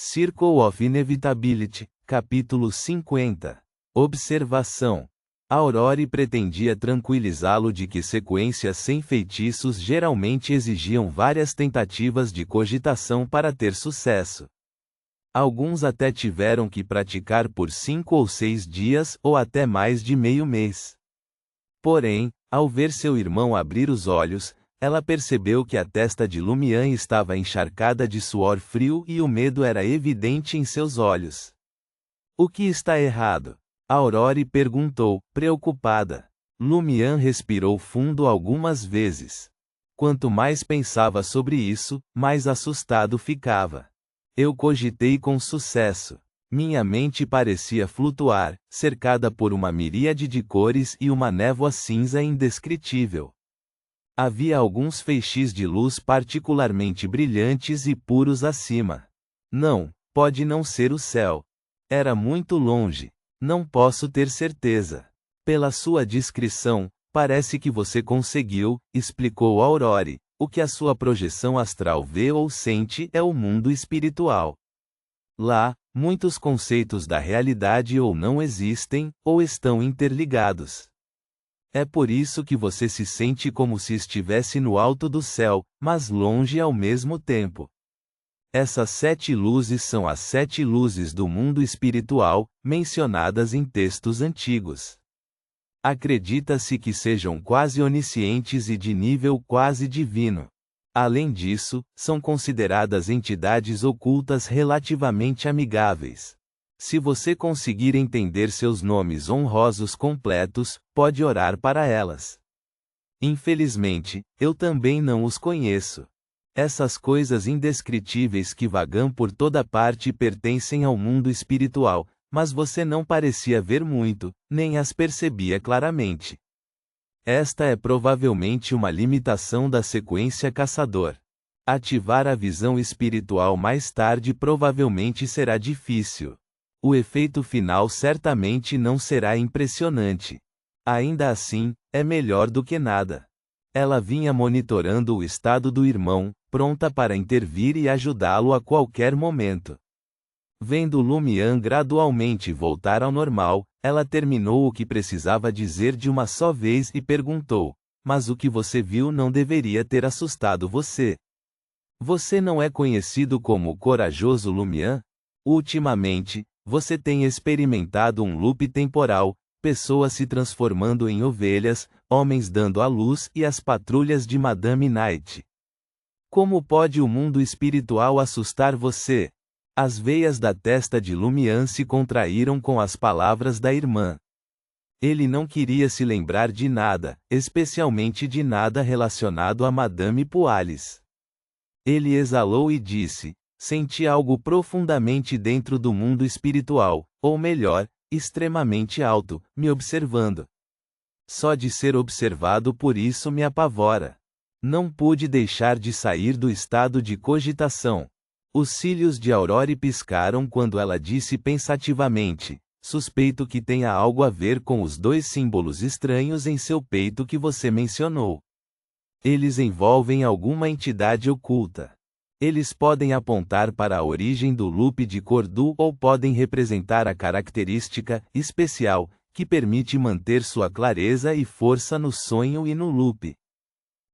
Circle of Inevitability, capítulo 50. Observação. Aurore pretendia tranquilizá-lo de que sequências sem feitiços geralmente exigiam várias tentativas de cogitação para ter sucesso. Alguns até tiveram que praticar por 5 ou 6 dias ou até mais de meio mês. Porém, ao ver seu irmão abrir os olhos, ela percebeu que a testa de Lumian estava encharcada de suor frio e o medo era evidente em seus olhos. O que está errado? Aurore perguntou, preocupada. Lumian respirou fundo algumas vezes. Quanto mais pensava sobre isso, mais assustado ficava. Eu cogitei com sucesso. Minha mente parecia flutuar, cercada por uma miríade de cores e uma névoa cinza indescritível. Havia alguns feixes de luz particularmente brilhantes e puros acima. Não, pode não ser o céu. Era muito longe. Não posso ter certeza. Pela sua descrição, parece que você conseguiu, explicou Aurore. O que a sua projeção astral vê ou sente é o mundo espiritual. Lá, muitos conceitos da realidade ou não existem, ou estão interligados. É por isso que você se sente como se estivesse no alto do céu, mas longe ao mesmo tempo. Essas 7 luzes são as 7 luzes do mundo espiritual, mencionadas em textos antigos. Acredita-se que sejam quase oniscientes e de nível quase divino. Além disso, são consideradas entidades ocultas relativamente amigáveis. Se você conseguir entender seus nomes honrosos completos, pode orar para elas. Infelizmente, eu também não os conheço. Essas coisas indescritíveis que vagam por toda parte pertencem ao mundo espiritual, mas você não parecia ver muito, nem as percebia claramente. Esta é provavelmente uma limitação da sequência caçador. Ativar a visão espiritual mais tarde provavelmente será difícil. O efeito final certamente não será impressionante. Ainda assim, é melhor do que nada. Ela vinha monitorando o estado do irmão, pronta para intervir e ajudá-lo a qualquer momento. Vendo Lumian gradualmente voltar ao normal, ela terminou o que precisava dizer de uma só vez e perguntou: mas o que você viu não deveria ter assustado você? Você não é conhecido como o corajoso Lumian? Ultimamente, você tem experimentado um loop temporal, pessoas se transformando em ovelhas, homens dando à luz e as patrulhas de Madame Knight. Como pode o mundo espiritual assustar você? As veias da testa de Lumian se contraíram com as palavras da irmã. Ele não queria se lembrar de nada, especialmente de nada relacionado a Madame Poalis. Ele exalou e disse: senti algo profundamente dentro do mundo espiritual, ou melhor, extremamente alto, me observando. Só de ser observado por isso me apavora. Não pude deixar de sair do estado de cogitação. Os cílios de Aurore piscaram quando ela disse pensativamente: suspeito que tenha algo a ver com os 2 símbolos estranhos em seu peito que você mencionou. Eles envolvem alguma entidade oculta. Eles podem apontar para a origem do loop de Cordu ou podem representar a característica especial que permite manter sua clareza e força no sonho e no loop.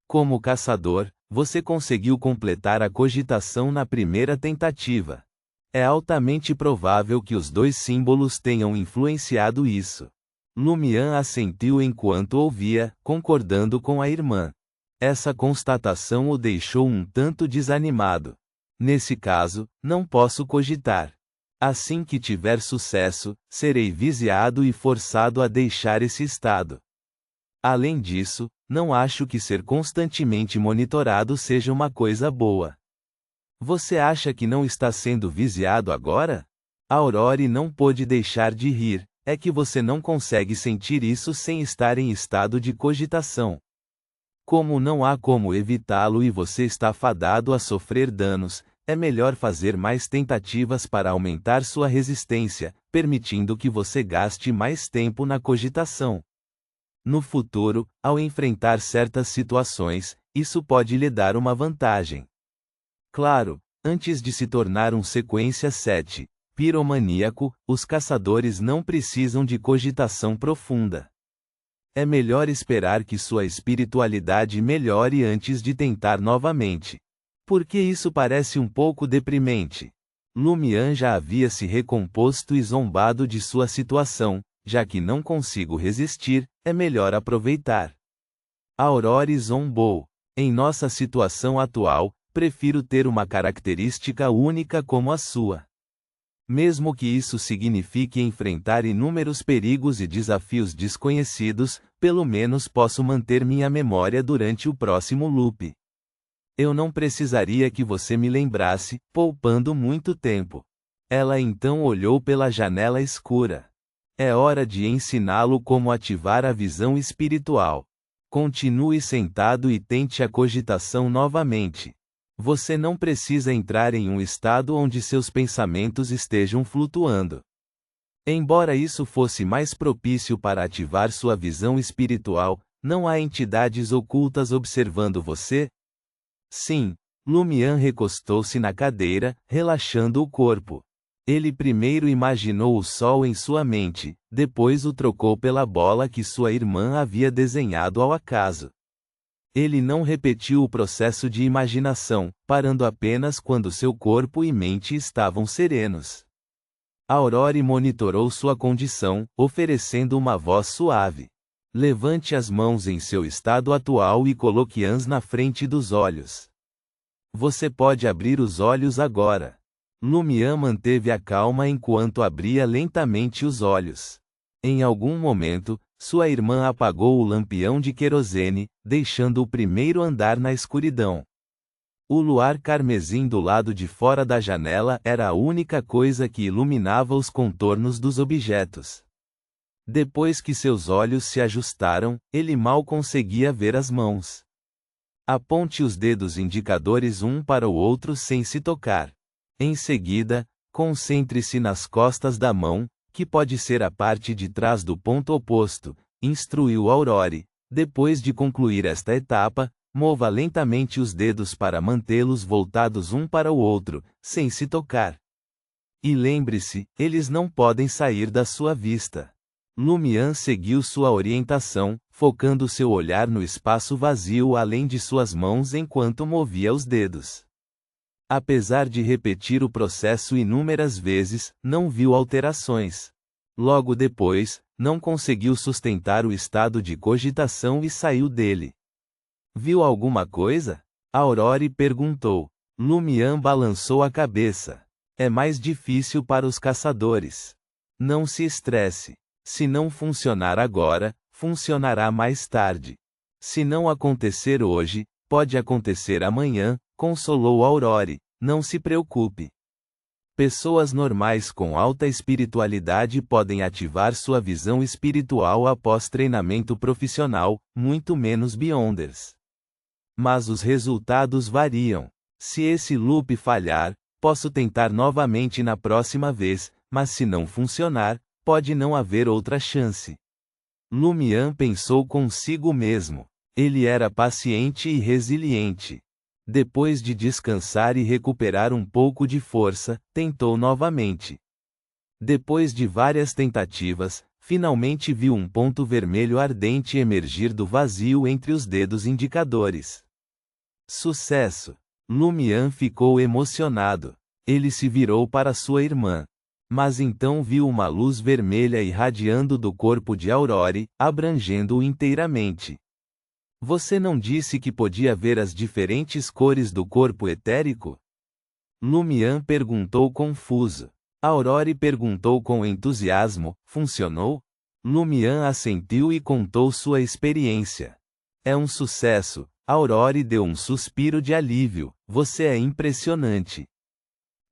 Como caçador, você conseguiu completar a cogitação na primeira tentativa. É altamente provável que os 2 símbolos tenham influenciado isso. Lumian assentiu enquanto ouvia, concordando com a irmã. Essa constatação o deixou um tanto desanimado. Nesse caso, não posso cogitar. Assim que tiver sucesso, serei viciado e forçado a deixar esse estado. Além disso, não acho que ser constantemente monitorado seja uma coisa boa. Você acha que não está sendo viciado agora? Aurore não pôde deixar de rir. É que você não consegue sentir isso sem estar em estado de cogitação. Como não há como evitá-lo e você está fadado a sofrer danos, é melhor fazer mais tentativas para aumentar sua resistência, permitindo que você gaste mais tempo na cogitação. No futuro, ao enfrentar certas situações, isso pode lhe dar uma vantagem. Claro, Antes de se tornar um sequência 7, piromaníaco, os caçadores não precisam de cogitação profunda. É melhor esperar que sua espiritualidade melhore antes de tentar novamente. Porque isso parece um pouco deprimente. Lumian já havia se recomposto e zombado de sua situação, já que não consigo resistir, é melhor aproveitar. Aurore zombou. Em nossa situação atual, prefiro ter uma característica única como a sua. Mesmo que isso signifique enfrentar inúmeros perigos e desafios desconhecidos, pelo menos posso manter minha memória durante o próximo loop. Eu não precisaria que você me lembrasse, poupando muito tempo. Ela então olhou pela janela escura. É hora de ensiná-lo como ativar a visão espiritual. Continue sentado e tente a cogitação novamente. Você não precisa entrar em um estado onde seus pensamentos estejam flutuando. Embora isso fosse mais propício para ativar sua visão espiritual, não há entidades ocultas observando você? Sim, Lumian recostou-se na cadeira, relaxando o corpo. Ele primeiro imaginou o sol em sua mente, depois o trocou pela bola que sua irmã havia desenhado ao acaso. Ele não repetiu o processo de imaginação, parando apenas quando seu corpo e mente estavam serenos. Aurore monitorou sua condição, oferecendo uma voz suave. Levante as mãos em seu estado atual e coloque-as na frente dos olhos. Você pode abrir os olhos agora. Lumian manteve a calma enquanto abria lentamente os olhos. Em algum momento, sua irmã apagou o lampião de querosene, deixando o primeiro andar na escuridão. O luar carmesim do lado de fora da janela era a única coisa que iluminava os contornos dos objetos. Depois que seus olhos se ajustaram, ele mal conseguia ver as mãos. Aponte os dedos indicadores um para o outro sem se tocar. Em seguida, concentre-se nas costas da mão, que pode ser a parte de trás do ponto oposto, instruiu Aurore. Depois de concluir esta etapa, mova lentamente os dedos para mantê-los voltados um para o outro, sem se tocar. E lembre-se, eles não podem sair da sua vista. Lumian seguiu sua orientação, focando seu olhar no espaço vazio além de suas mãos enquanto movia os dedos. Apesar de repetir o processo inúmeras vezes, não viu alterações. Logo depois, não conseguiu sustentar o estado de cogitação e saiu dele. Viu alguma coisa? Aurore perguntou. Lumian balançou a cabeça. É mais difícil para os caçadores. Não se estresse. Se não funcionar agora, funcionará mais tarde. Se não acontecer hoje, pode acontecer amanhã, consolou Aurore. Não se preocupe. Pessoas normais com alta espiritualidade podem ativar sua visão espiritual após treinamento profissional, muito menos Beyonders. Mas os resultados variam. Se esse loop falhar, posso tentar novamente na próxima vez, mas se não funcionar, pode não haver outra chance. Lumian pensou consigo mesmo. Ele era paciente e resiliente. Depois de descansar e recuperar um pouco de força, tentou novamente. Depois de várias tentativas, finalmente viu um ponto vermelho ardente emergir do vazio entre os dedos indicadores. Sucesso! Lumian ficou emocionado. Ele se virou para sua irmã. Mas então viu uma luz vermelha irradiando do corpo de Aurore, abrangendo-o inteiramente. Você não disse que podia ver as diferentes cores do corpo etérico? Lumian perguntou confuso. Aurore perguntou com entusiasmo, funcionou? Lumian assentiu e contou sua experiência. É um sucesso. Aurore deu um suspiro de alívio. Você é impressionante.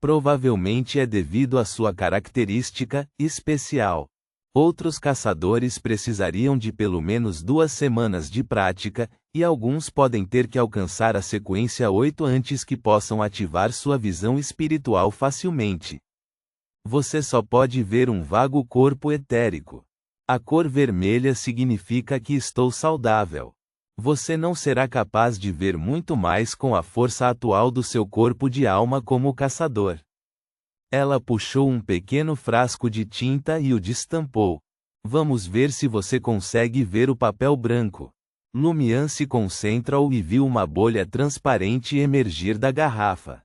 Provavelmente é devido à sua característica especial. Outros caçadores precisariam de pelo menos 2 semanas de prática, e alguns podem ter que alcançar a sequência 8 antes que possam ativar sua visão espiritual facilmente. Você só pode ver um vago corpo etérico. A cor vermelha significa que estou saudável. Você não será capaz de ver muito mais com a força atual do seu corpo de alma como caçador. Ela puxou um pequeno frasco de tinta e o destampou. Vamos ver se você consegue ver o papel branco. Lumian se concentrou e viu uma bolha transparente emergir da garrafa.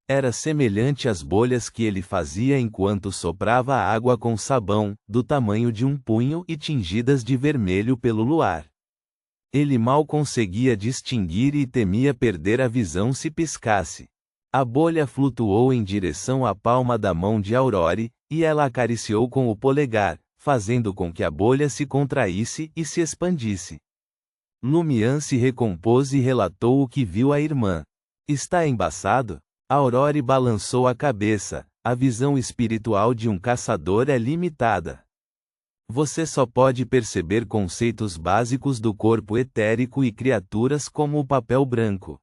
Era semelhante às bolhas que ele fazia enquanto soprava a água com sabão, do tamanho de um punho e tingidas de vermelho pelo luar. Ele mal conseguia distinguir e temia perder a visão se piscasse. A bolha flutuou em direção à palma da mão de Aurore, e ela acariciou com o polegar, fazendo com que a bolha se contraísse e se expandisse. Lumian se recompôs e relatou o que viu à irmã. Está embaçado? Aurore balançou a cabeça. A visão espiritual de um caçador é limitada. Você só pode perceber conceitos básicos do corpo etérico e criaturas como o papel branco.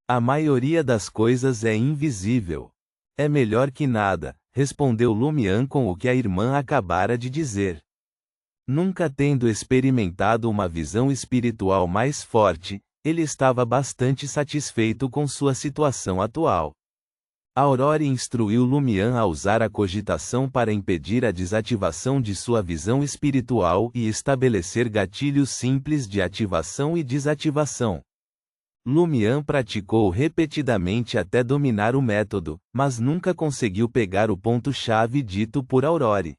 A maioria das coisas é invisível. É melhor que nada, respondeu Lumian com o que a irmã acabara de dizer. Nunca tendo experimentado uma visão espiritual mais forte, ele estava bastante satisfeito com sua situação atual. Aurore instruiu Lumian a usar a cogitação para impedir a desativação de sua visão espiritual e estabelecer gatilhos simples de ativação e desativação. Lumian praticou repetidamente até dominar o método, mas nunca conseguiu pegar o ponto-chave dito por Aurore.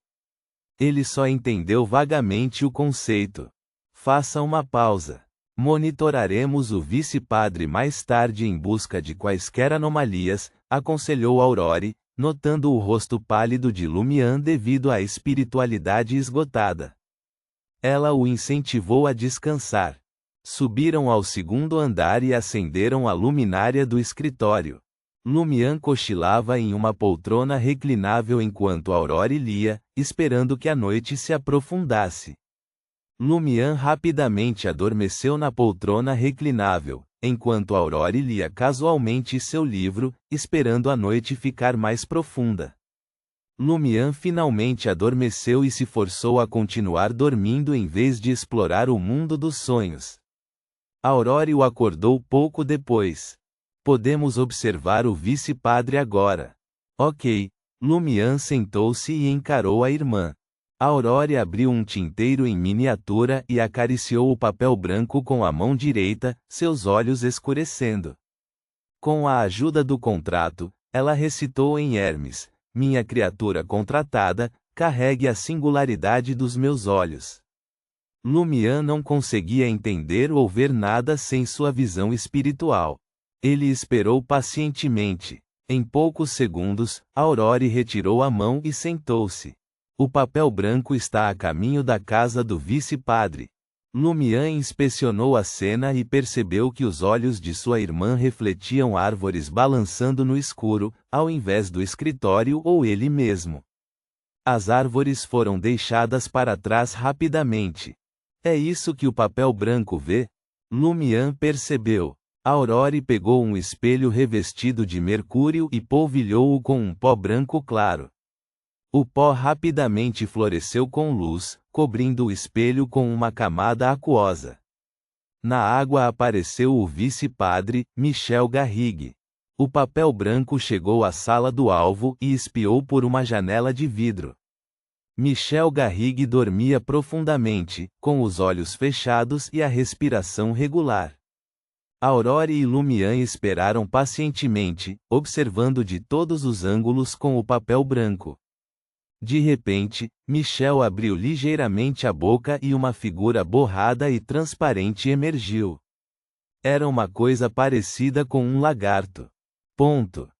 Ele só entendeu vagamente o conceito. Faça uma pausa. Monitoraremos o vice-padre mais tarde em busca de quaisquer anomalias, aconselhou Aurore, notando o rosto pálido de Lumian devido à espiritualidade esgotada. Ela o incentivou a descansar. Subiram ao segundo andar e acenderam a luminária do escritório. Lumian cochilava em uma poltrona reclinável enquanto Aurore lia, esperando que a noite se aprofundasse. Lumian rapidamente adormeceu na poltrona reclinável, enquanto Aurore lia casualmente seu livro, esperando a noite ficar mais profunda. Lumian finalmente adormeceu e se forçou a continuar dormindo em vez de explorar o mundo dos sonhos. Aurore o acordou pouco depois. Podemos observar o vice-padre agora. Ok. Lumian sentou-se e encarou a irmã. Aurore abriu um tinteiro em miniatura e acariciou o papel branco com a mão direita, seus olhos escurecendo. Com a ajuda do contrato, ela recitou em Hermes: minha criatura contratada, carregue a singularidade dos meus olhos. Lumian não conseguia entender ou ver nada sem sua visão espiritual. Ele esperou pacientemente. Em poucos segundos, Aurore retirou a mão e sentou-se. O papel branco está a caminho da casa do vice-padre. Lumian inspecionou a cena e percebeu que os olhos de sua irmã refletiam árvores balançando no escuro, ao invés do escritório ou ele mesmo. As árvores foram deixadas para trás rapidamente. É isso que o papel branco vê? Lumian percebeu. Aurore pegou um espelho revestido de mercúrio e polvilhou-o com um pó branco claro. O pó rapidamente floresceu com luz, cobrindo o espelho com uma camada aquosa. Na água apareceu o vice-padre, Michel Garrigue. O papel branco chegou à sala do alvo e espiou por uma janela de vidro. Michel Garrigue dormia profundamente, com os olhos fechados e a respiração regular. Aurore e Lumian esperaram pacientemente, observando de todos os ângulos com o papel branco. De repente, Michel abriu ligeiramente a boca e uma figura borrada e transparente emergiu. Era uma coisa parecida com um lagarto. Ponto.